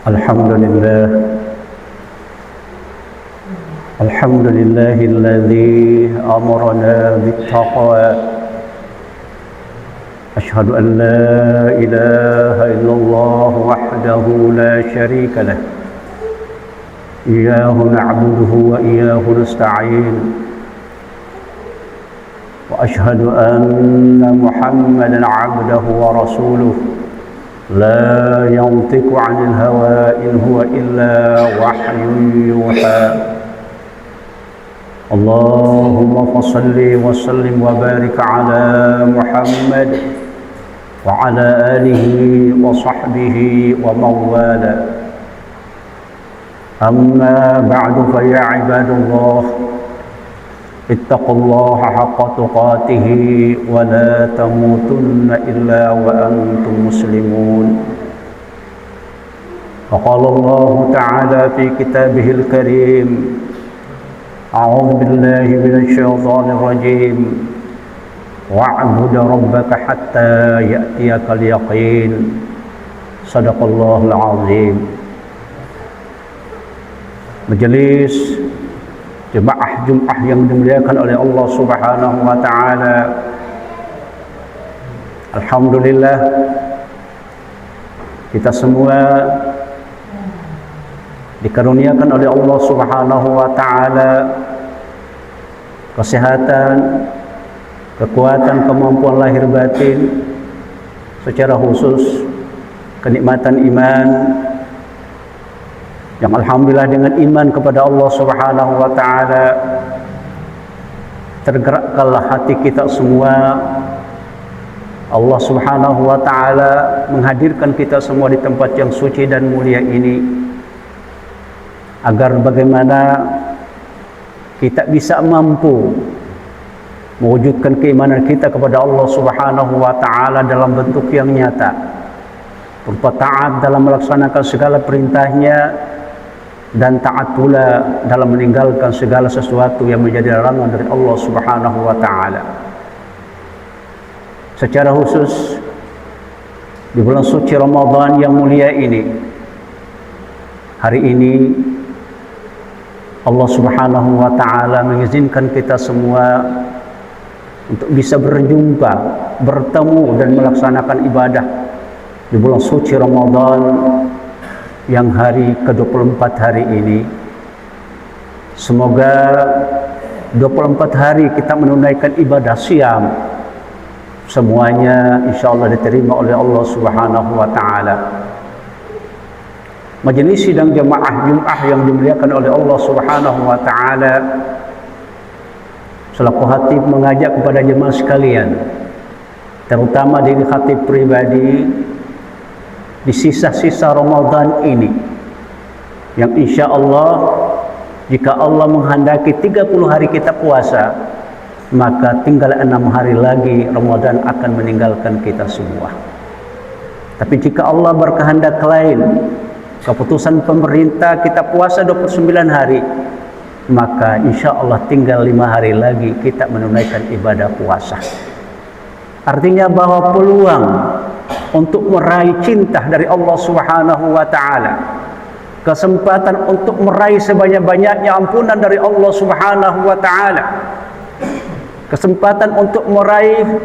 Alhamdulillah, alhamdulillahilladzi amarna bittaqwa. Ashhadu an la ilaha illallah wahdahu la syarika lah. Iyyahu na'budu wa iyyahu nasta'in. Wa ashhadu anna Muhammadan 'abduhu wa rasuluhu. لا ينطق عن الهوى إن هو إلا وحي يوحى. اللهم فصل وسلم وبارك على محمد وعلى آله وصحبه ومن والاه. أما بعد فيا عباد الله اتقوا الله حق تقاته ولا تموتن إلا وأنتم مسلمون. وقال الله تعالى في كتابه الكريم: أعوذ بالله من الشيطان الرجيم واعبد ربك حتى يأتيك اليقين. صدق الله العظيم. Majelis jemaah Jumat yang dimuliakan oleh Allah Subhanahu wa taala. Alhamdulillah, kita semua dikaruniakan oleh Allah Subhanahu wa taala kesehatan, kekuatan, kemampuan lahir batin, secara khusus kenikmatan iman, yang alhamdulillah dengan iman kepada Allah Subhanahu wa taala tergerakkanlah hati kita semua. Allah Subhanahu wa taala menghadirkan kita semua di tempat yang suci dan mulia ini agar bagaimana kita bisa mampu mewujudkan keimanan kita kepada Allah Subhanahu wa taala dalam bentuk yang nyata, berupa taat dalam melaksanakan segala perintahnya dan taat pula dalam meninggalkan segala sesuatu yang menjadi larangan dari Allah Subhanahu wa taala. Secara khusus di bulan suci Ramadan yang mulia ini, hari ini Allah Subhanahu wa taala mengizinkan kita semua untuk bisa berjumpa, bertemu dan melaksanakan ibadah di bulan suci Ramadan yang hari ke-24 hari ini. Semoga 24 hari kita menunaikan ibadah siam, semuanya insyaallah diterima oleh Allah Subhanahu wa taala. Majelis sidang jemaah Jumat yang dimuliakan oleh Allah Subhanahu wa taala, selaku khatib mengajak kepada jemaah sekalian, terutama diri khatib pribadi, di sisa-sisa Ramadan ini yang insya Allah jika Allah menghendaki 30 hari kita puasa, maka tinggal 6 hari lagi Ramadan akan meninggalkan kita semua. Tapi jika Allah berkehendak lain, keputusan pemerintah kita puasa 29 hari, maka insya Allah tinggal 5 hari lagi kita menunaikan ibadah puasa. Artinya bahwa peluang untuk meraih cinta dari Allah Subhanahu wa taala, kesempatan untuk meraih sebanyak-banyaknya ampunan dari Allah Subhanahu wa taala, kesempatan untuk meraih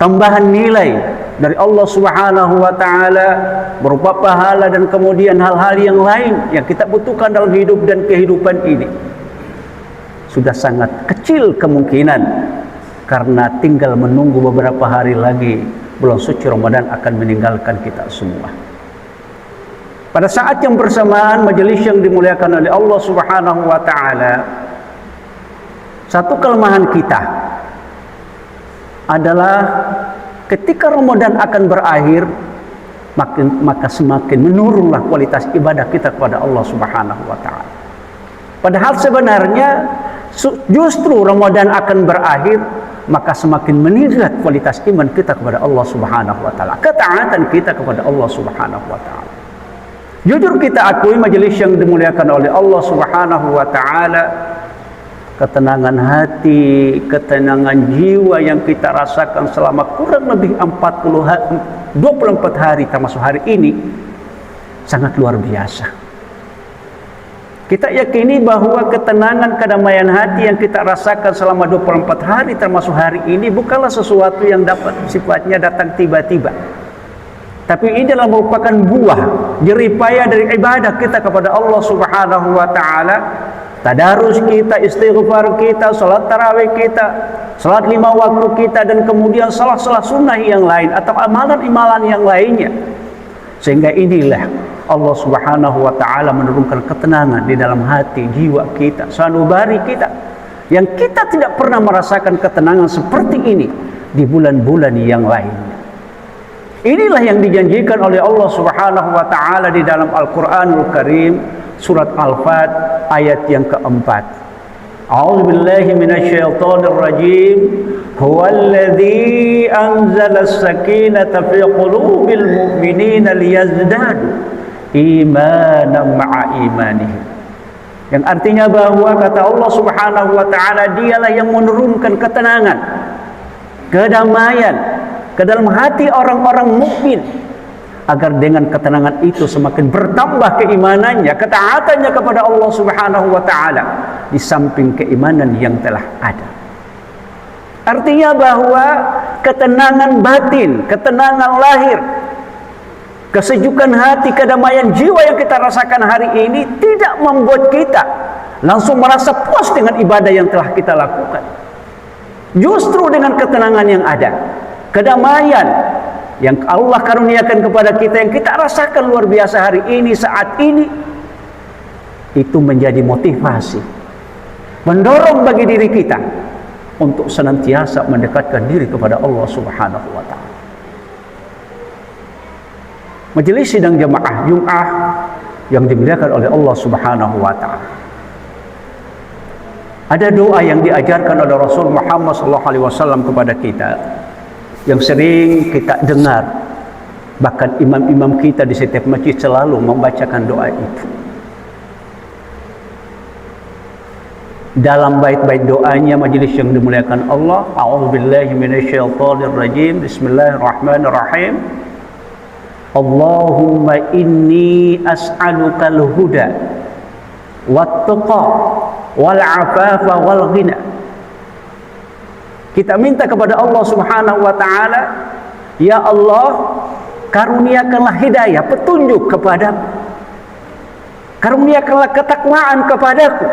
tambahan nilai dari Allah Subhanahu wa taala berupa pahala dan kemudian hal-hal yang lain yang kita butuhkan dalam hidup dan kehidupan ini, sudah sangat kecil kemungkinan, karena tinggal menunggu beberapa hari lagi bulan suci Ramadan akan meninggalkan kita semua. Pada saat yang bersamaan, majelis yang dimuliakan oleh Allah Subhanahu wa taala, satu kelemahan kita adalah ketika Ramadan akan berakhir, maka semakin menurunlah kualitas ibadah kita kepada Allah Subhanahu wa taala. Padahal sebenarnya justru Ramadan akan berakhir, maka semakin meningkat kualitas iman kita kepada Allah Subhanahu wa taala, ketaatan kita kepada Allah Subhanahu wa taala. Jujur kita akui majelis yang dimuliakan oleh Allah Subhanahu wa taala, ketenangan hati, ketenangan jiwa yang kita rasakan selama kurang lebih 24 hari termasuk hari ini, sangat luar biasa. Kita yakini bahwa ketenangan, kedamaian hati yang kita rasakan selama 24 hari termasuk hari ini bukanlah sesuatu yang dapat sifatnya datang tiba-tiba. Tapi ini adalah merupakan buah jeripaya dari ibadah kita kepada Allah Subhanahu wa taala. Tadarus kita, istighfar kita, salat tarawih kita, salat 5 waktu kita, dan kemudian salat-salat sunnah yang lain atau amalan-amalan yang lainnya. Sehingga inilah Allah Subhanahu wa taala menurunkan ketenangan di dalam hati, jiwa kita, sanubari kita, yang kita tidak pernah merasakan ketenangan seperti ini di bulan-bulan yang lainnya. Inilah yang dijanjikan oleh Allah Subhanahu wa taala di dalam Al-Qur'anul Karim, surat Al-Fat ayat yang keempat. A'udzubillahi minasyaitonir rajim. Huwallazi anzala as-sakinata fi qulubil mu'minina liyazdadu imanan ma'a imanihim. Yang artinya bahwa kata Allah Subhanahu wa taala, dialah yang menurunkan ketenangan, kedamaian ke dalam hati orang-orang mukmin, agar dengan ketenangan itu semakin bertambah keimanannya, ketaatannya kepada Allah Subhanahu wa taala, di samping keimanan yang telah ada. Artinya bahwa ketenangan batin, ketenangan lahir, kesejukan hati, kedamaian jiwa yang kita rasakan hari ini tidak membuat kita langsung merasa puas dengan ibadah yang telah kita lakukan. Justru dengan ketenangan yang ada, kedamaian yang Allah karuniakan kepada kita, yang kita rasakan luar biasa hari ini, saat ini, itu menjadi motivasi, mendorong bagi diri kita untuk senantiasa mendekatkan diri kepada Allah Subhanahu wa taala. Majelis sidang jamaah Jum'ah yang dimuliakan oleh Allah Subhanahu wa taala, ada doa yang diajarkan oleh Rasul Muhammad SAW kepada kita, yang sering kita dengar, bahkan imam-imam kita di setiap masjid selalu membacakan doa itu. Dalam bait-bait doanya majelis yang dimuliakan Allah, a'udzubillahi minasyaitonir rajim, bismillahirrahmanirrahim. Allahumma inni as'alukal huda wattaqa wal afafa wal ghina. Kita minta kepada Allah Subhanahu wa taala, ya Allah, karuniakanlah hidayah, petunjuk kepadaku, karuniakanlah ketakwaan kepadaku,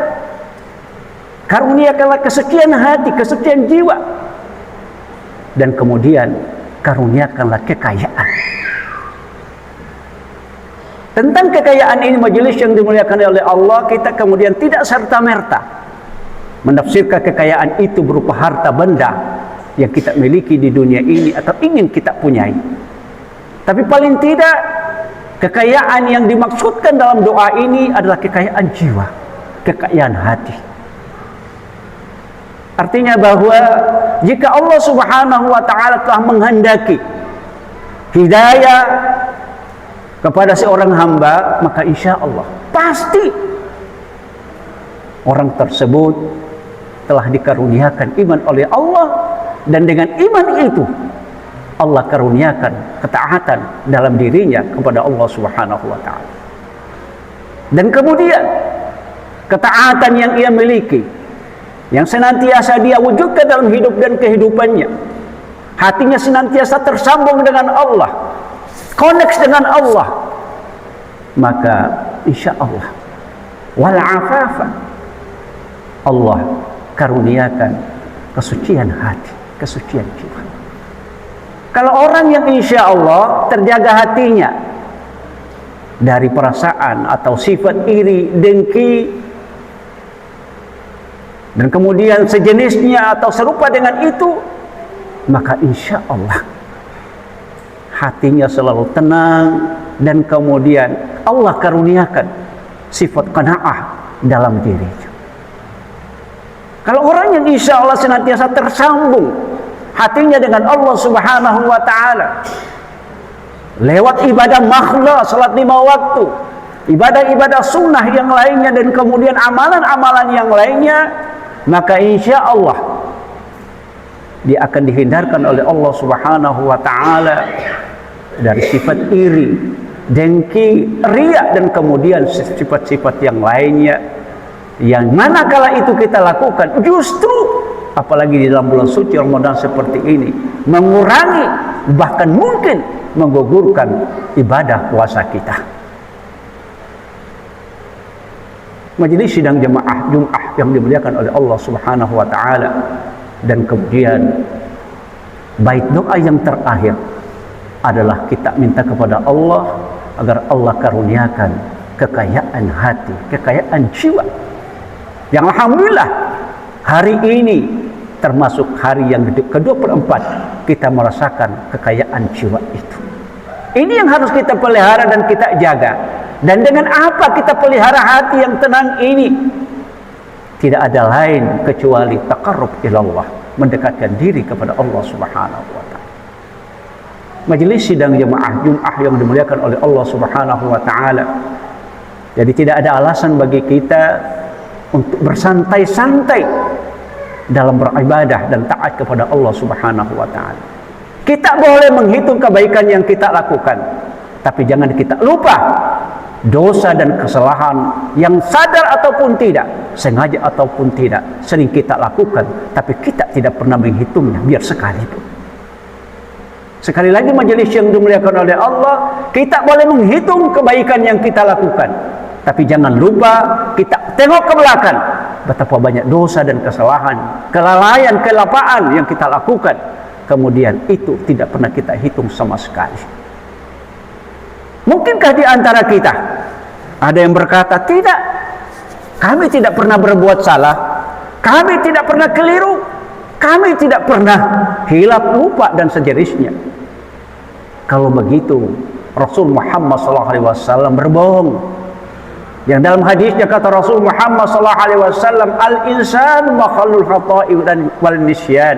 karuniakanlah kesucian hati, kesucian jiwa, dan kemudian karuniakanlah kekayaan. Tentang kekayaan ini majelis yang dimuliakan oleh Allah, kita kemudian tidak serta-merta menafsirkan kekayaan itu berupa harta benda yang kita miliki di dunia ini atau ingin kita punyai. Tapi paling tidak, kekayaan yang dimaksudkan dalam doa ini adalah kekayaan jiwa, kekayaan hati. Artinya bahwa jika Allah Subhanahu wa taala telah menghendaki hidayah kepada seorang hamba, maka insya Allah pasti orang tersebut telah dikaruniakan iman oleh Allah, dan dengan iman itu Allah karuniakan ketaatan dalam dirinya kepada Allah Subhanahu wa taala. Dan kemudian ketaatan yang ia miliki, yang senantiasa dia wujudkan dalam hidup dan kehidupannya, hatinya senantiasa tersambung dengan Allah, connect dengan Allah, maka insya Allah wal afafa, Allah karuniakan kesucian hati, kesucian jiwa. Kalau orang yang insya Allah terjaga hatinya dari perasaan atau sifat iri, dengki, dan kemudian sejenisnya atau serupa dengan itu, maka insya Allah hatinya selalu tenang, dan kemudian Allah karuniakan sifat qanaah dalam dirinya. Kalau orang yang insya Allah senantiasa tersambung hatinya dengan Allah Subhanahu wa taala lewat ibadah makhla, salat 5 waktu, ibadah-ibadah sunnah yang lainnya, dan kemudian amalan-amalan yang lainnya, maka insya Allah dia akan dihindarkan oleh Allah Subhanahu wa taala dari sifat iri, dengki, riya, dan kemudian sifat-sifat yang lainnya, yang manakala itu kita lakukan justru apalagi di dalam bulan suci Ramadan seperti ini mengurangi, bahkan mungkin menggugurkan ibadah puasa kita. Majelis sidang jemaah Jumat yang dimuliakan oleh Allah Subhanahu wa taala, dan kemudian bait doa yang terakhir adalah kita minta kepada Allah agar Allah karuniakan kekayaan hati, kekayaan jiwa, yang alhamdulillah hari ini termasuk hari yang ke-24 kita merasakan kekayaan jiwa itu. Ini yang harus kita pelihara dan kita jaga. Dan dengan apa kita pelihara hati yang tenang ini? Tidak ada lain kecuali taqarrub ilallah, mendekatkan diri kepada Allah Subhanahu wa taala. Majelis sidang jemaah Jumat yang dimuliakan oleh Allah Subhanahu wa taala. Jadi tidak ada alasan bagi kita untuk bersantai-santai dalam beribadah dan taat kepada Allah Subhanahu wa taala. Kita boleh menghitung kebaikan yang kita lakukan, tapi jangan kita lupa dosa dan kesalahan yang sadar ataupun tidak, sengaja ataupun tidak, sering kita lakukan, tapi kita tidak pernah menghitungnya biar sekalipun. Sekali lagi majelis yang dimuliakan oleh Allah, kita boleh menghitung kebaikan yang kita lakukan, tapi jangan lupa kita tengok ke belakang betapa banyak dosa dan kesalahan, kelalaian, kelapaan yang kita lakukan, kemudian itu tidak pernah kita hitung sama sekali. Mungkinkah di antara kita ada yang berkata, tidak, kami tidak pernah berbuat salah, kami tidak pernah keliru, kami tidak pernah hilaf, lupa, dan sejenisnya. Kalau begitu Rasul Muhammad SAW berbohong. Yang dalam hadisnya kata Rasul Muhammad SAW, al-insan makhlul khata'i dan wal nisyan.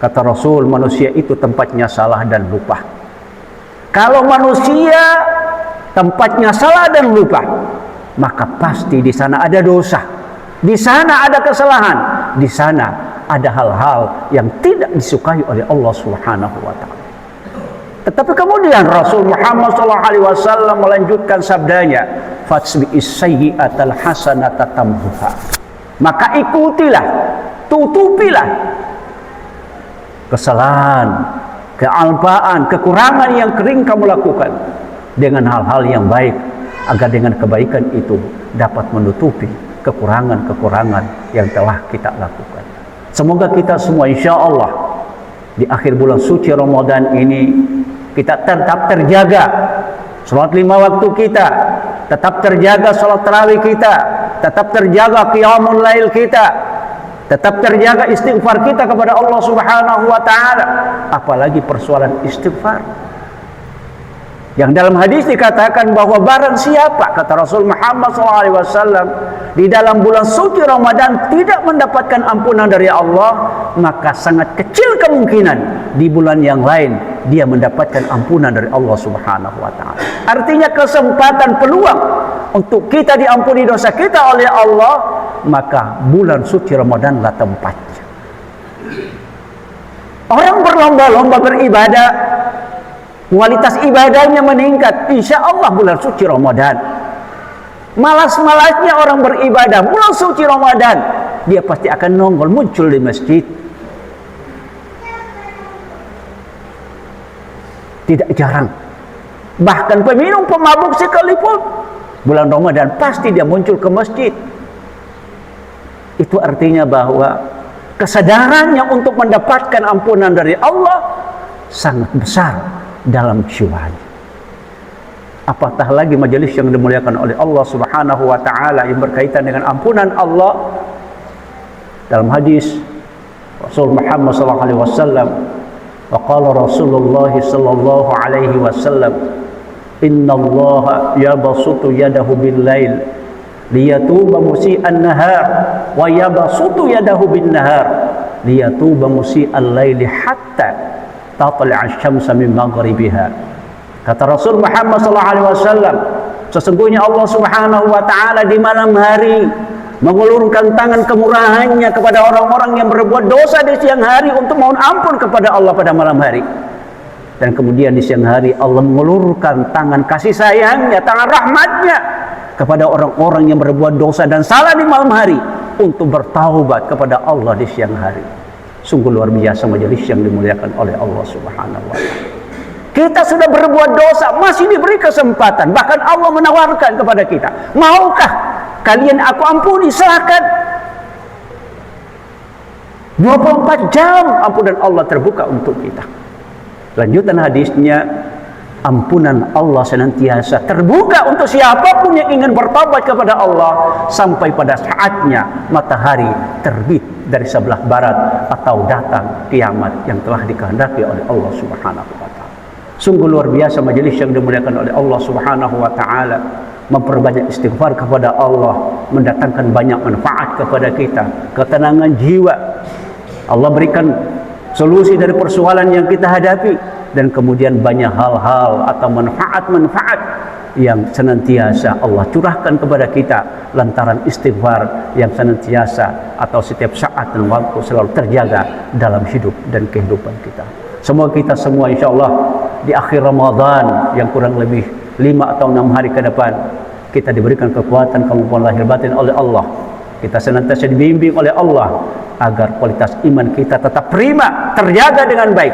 Kata Rasul, manusia itu tempatnya salah dan lupa. Kalau manusia tempatnya salah dan lupa, maka pasti di sana ada dosa, di sana ada kesalahan, di sana ada hal-hal yang tidak disukai oleh Allah Subhanahu wa taala. Tetapi kemudian Rasul Muhammad SAW melanjutkan sabdanya, fatsbi'is sayyi'atal hasanata tamhuha. Maka ikutilah, tutupilah kesalahan, kealpaan, kekurangan yang kering kamu lakukan dengan hal-hal yang baik, agar dengan kebaikan itu dapat menutupi kekurangan-kekurangan yang telah kita lakukan. Semoga kita semua insya Allah di akhir bulan suci Ramadan ini kita tetap terjaga salat 5 waktu kita, tetap terjaga salat tarawih kita, tetap terjaga qiyamul lail kita, tetap terjaga istighfar kita kepada Allah Subhanahu wa taala. Apalagi persoalan istighfar, yang dalam hadis dikatakan bahwa barang siapa, kata Rasul Muhammad SAW, di dalam bulan suci Ramadan tidak mendapatkan ampunan dari Allah, maka sangat kecil kemungkinan di bulan yang lain dia mendapatkan ampunan dari Allah Subhanahu wa taala. Artinya kesempatan, peluang untuk kita diampuni dosa kita oleh Allah, maka bulan suci Ramadanlah tempatnya. Orang berlomba-lomba beribadah, kualitas ibadahnya meningkat, insya Allah bulan suci Ramadan. Malas-malasnya orang beribadah bulan suci Ramadan, dia pasti akan nongol muncul di masjid. Tidak jarang, bahkan peminum, pemabuk sekalipun, bulan Ramadan pasti dia muncul ke masjid. Itu artinya bahwa kesadarannya untuk mendapatkan ampunan dari Allah sangat besar dalam jiwanya. Apatah lagi majelis yang dimuliakan oleh Allah Subhanahu wa taala yang berkaitan dengan ampunan Allah. Dalam hadis Rasul Muhammad sallallahu alaihi wasallam, wa qala Rasulullah sallallahu alaihi wasallam, innallaha yabsutu yadahu bil lail liyatuba musii'an nahar wa yabsutu yadahu bin nahar liyatuba musii'al laili hatta tatla'a asy-syamsu min maghribiha. Kata Rasul Muhammad sallallahu alaihi wasallam, sesungguhnya Allah Subhanahu wa taala di malam hari mengulurkan tangan kemurahannya kepada orang-orang yang berbuat dosa di siang hari untuk mohon ampun kepada Allah pada malam hari. Dan kemudian di siang hari Allah mengulurkan tangan kasih sayangnya, tangan rahmatnya kepada orang-orang yang berbuat dosa dan salah di malam hari untuk bertaubat kepada Allah di siang hari. Sungguh luar biasa majelis yang dimuliakan oleh Allah Subhanahu wa ta'ala. Kita sudah berbuat dosa, masih diberi kesempatan. Bahkan Allah menawarkan kepada kita, maukah kalian aku ampuni? Silakan. 24 jam ampunan Allah terbuka untuk kita. Lanjutan hadisnya, ampunan Allah senantiasa terbuka untuk siapapun yang ingin bertobat kepada Allah sampai pada saatnya matahari terbit dari sebelah barat atau datang kiamat yang telah dikehendaki oleh Allah Subhanahu wa ta'ala. Sungguh luar biasa majelis yang dimuliakan oleh Allah Subhanahu wa ta'ala. Memperbanyak istighfar kepada Allah mendatangkan banyak manfaat kepada kita, ketenangan jiwa. Allah berikan solusi dari persoalan yang kita hadapi, dan kemudian banyak hal-hal atau manfaat-manfaat yang senantiasa Allah curahkan kepada kita lantaran istighfar yang senantiasa atau setiap saat dan waktu selalu terjaga dalam hidup dan kehidupan kita. Semoga kita semua insya Allah di akhir Ramadan yang kurang lebih 5 atau 6 hari ke depan kita diberikan kekuatan, kemampuan lahir batin oleh Allah. Kita senantiasa dibimbing oleh Allah agar kualitas iman kita tetap prima, terjaga dengan baik,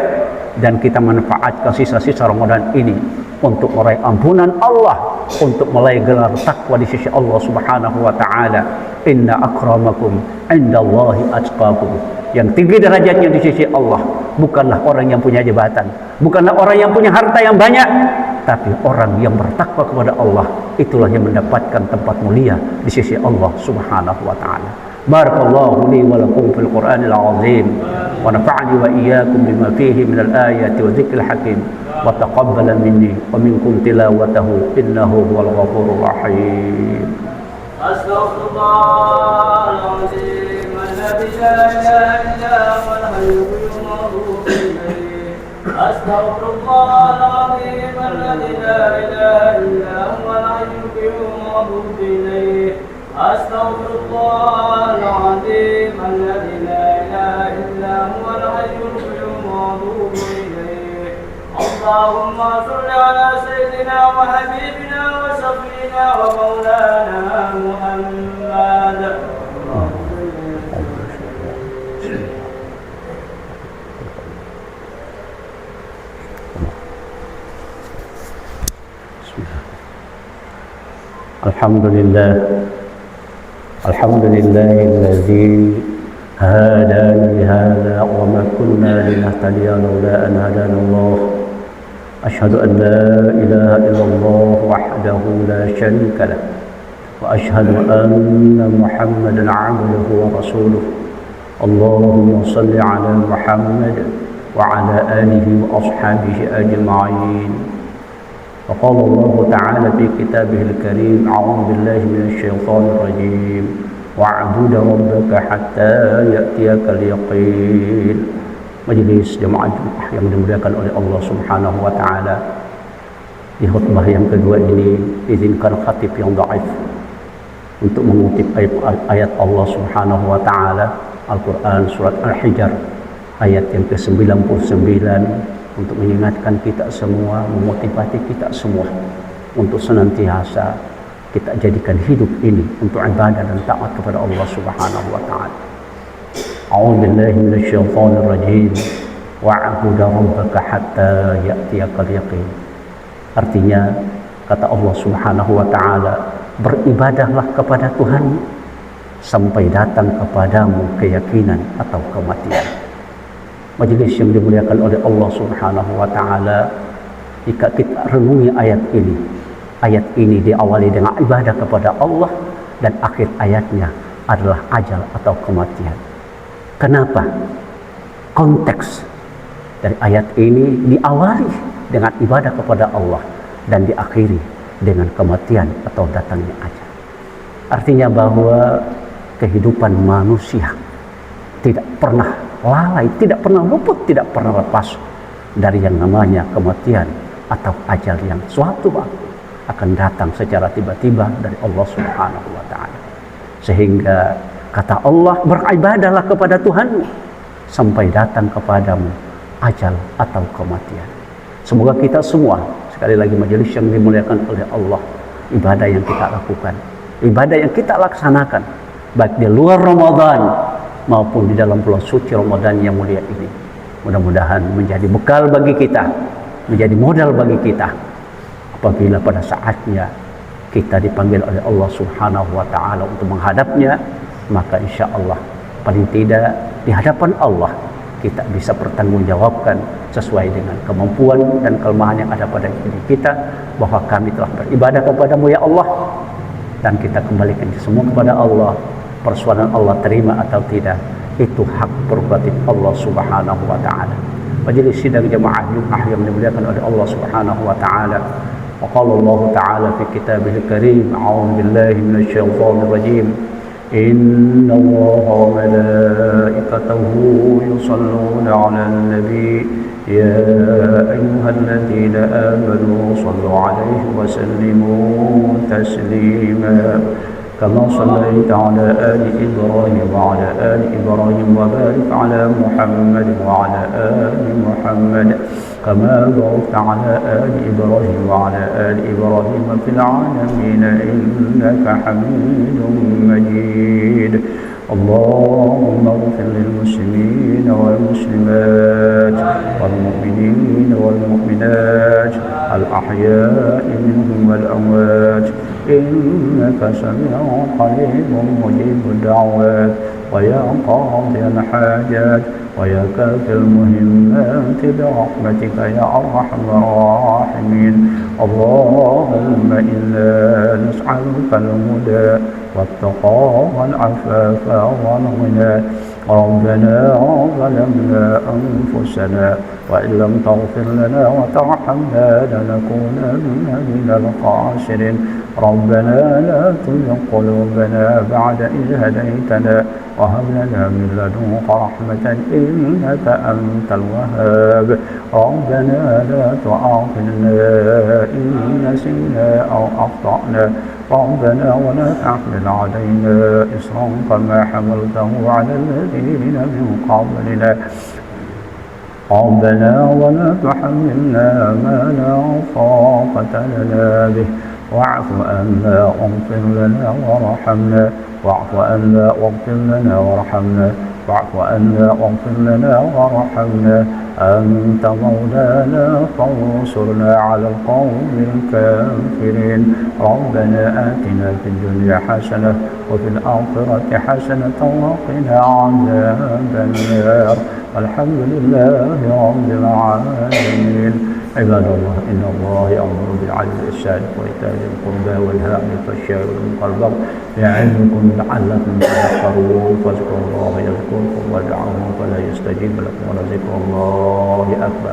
dan kita manfaatkan sisa-sisa Ramadan ini untuk meraih ampunan Allah, untuk meraih gelar takwa di sisi Allah Subhanahu wa ta'ala. Inna akramakum indallahi atqakum. Yang tinggi derajatnya di sisi Allah bukanlah orang yang punya jabatan, bukanlah orang yang punya harta yang banyak, tapi orang yang bertakwa kepada Allah. Itulah yang mendapatkan tempat mulia di sisi Allah Subhanahu wa ta'ala. Barakallahu li wa lakum fil Qur'anil azim wa nafa'ani wa iyyakum bima fihi minal ayati wa dzikril hakim wa taqabbala minni wa minkum tilawatahu innahu huwal ghafurur rahim. Astaghfirullahaladzim alladzi la ilaha illa huwal hayyul qayyum wa atubu ilayh. Astaghfirullahaladzim alladzi la ilaha illa huwal hayyul qayyum wa atubu ilayh. Astaghfirullahaladzim alladzi la ilaha illa huwal hayyul qayyum wa atubu ilayh. Allahumma shalli ala sayyidina wa habibina wa shafiina wa maulana Muhammad. Alhamdulillah. Alhamdulillahilladzi hadana lihadza wa ma kunna linahtadiya laula an hadana Allah. Asyhadu an la ilaha illallah wahdahu la syarika lah wa asyhadu anna Muhammadan 'abduhu wa rasuluh. Allahumma shalli 'ala Muhammad wa 'ala alihi wa ashabihi ajma'in. وقال الله تعالى في كتابه الكريم أعوذ بالله من الشيطان الرجيم واعبد ربك حتى يأتيك اليقين. Majelis jemaah yang dimuliakan oleh Allah Subhanahu wa ta'ala, di khutbah yang kedua ini izinkan khatib yang dhaif untuk mengutip ayat Allah Subhanahu wa ta'ala Al-Quran surat Al-Hijr ayat yang ke-99 untuk mengingatkan kita semua, memotivasi kita semua untuk senantiasa kita jadikan hidup ini untuk ibadah dan taat kepada Allah Subhanahu wa ta'ala. A'udzu billahi minasyaitonir rajim. Wa'bud rabbaka hatta ya'tiyakal yaqin. Artinya kata Allah Subhanahu wa ta'ala, beribadahlah kepada Tuhan sampai datang kepadamu keyakinan atau kematian. Majelis yang dimuliakan oleh Allah Subhanahu wa ta'ala, jika kita renungi ayat ini diawali dengan ibadah kepada Allah dan akhir ayatnya adalah ajal atau kematian. Kenapa? Konteks dari ayat ini diawali dengan ibadah kepada Allah dan diakhiri dengan kematian atau datangnya ajal. Artinya bahwa kehidupan manusia tidak pernah lalai, tidak pernah luput, tidak pernah lepas dari yang namanya kematian atau ajal yang suatu waktu akan datang secara tiba-tiba dari Allah Subhanahu wa ta'ala. Sehingga kata Allah, beribadahlah kepada Tuhanmu sampai datang kepadamu ajal atau kematian. Semoga kita semua, sekali lagi majelis yang dimuliakan oleh Allah, ibadah yang kita lakukan, ibadah yang kita laksanakan, baik di luar Ramadan maupun di dalam bulan suci Ramadan yang mulia ini, mudah-mudahan menjadi bekal bagi kita, menjadi modal bagi kita apabila pada saatnya kita dipanggil oleh Allah Subhanahu wa Ta'ala untuk menghadapnya, maka insya Allah paling tidak di hadapan Allah kita bisa bertanggungjawabkan sesuai dengan kemampuan dan kelemahan yang ada pada diri kita, bahwa kami telah beribadah kepadamu ya Allah, dan kita kembalikan semua kepada Allah. Persoalan Allah terima atau tidak, itu hak prerogatif Allah Subhanahu wa Ta'ala. Majelis sidang jamaah Jumat yang dimuliakan oleh Allah Subhanahu wa Ta'ala. Wa qala Allah Ta'ala fi kitabihil karim, a'udzu billahi minasyaitonir rajim. Inna Allaha wa malaikatahu yusalluna 'alan nabi ya ayyuhalladzina amanu shallu 'alaihi wa sallimu taslima. كما صليت على آل إبراهيم وعلى آل إبراهيم وبارك على محمد وعلى آل محمد كما باركت على آل إبراهيم وعلى آل إبراهيم في العالمين إنك حميد مجيد. اللهم اغفر للمسلمين والمسلمات والمؤمنين والمؤمنات الأحياء منهم والأموات إنك سميع قريب مجيب الدعوات ويا قاضي الحاجات ويا كافي المهمات برحمتك يا أرحم الراحمين. اللهم إنا نسألك الهدى والتقى والعفاف والغنى. ربنا ظلمنا أنفسنا وإن لم تغفر لنا وترحمنا لنكونن من الخاسرين. ربنا لا تزغ قلوبنا بعد إذ هديتنا وهب لنا من لدنك رحمة إنك أنت الوهاب. ربنا لا تؤاخذنا إن نسينا أو أخطأنا. ربنا ولا تحمل علينا إصرا كما حملته على الذين من قبلنا. ربنا ولا تحملنا ما لا طاقة لنا به. واعف عنا واغفر لنا وارحمنا. واعف عنا واغفر لنا وارحمنا. واعف عنا واغفر لنا وارحمنا. أنت مولانا فانصرنا على القوم الكافرين. ربنا آتنا في الدنيا حسنة وفي الآخرة حسنة وقنا عذاب النار. الحمد لله رب العالمين. عباد الله إن الله يأمر بالعدل والإحسان وإيتاء ذي القربى وينهى عن الفحشاء والمنكر والبغي يعظكم لعلكم تذكرون. فاذكروا الله يذكركم وادعوه فلا يستجيب لكم ولذكر الله أكبر.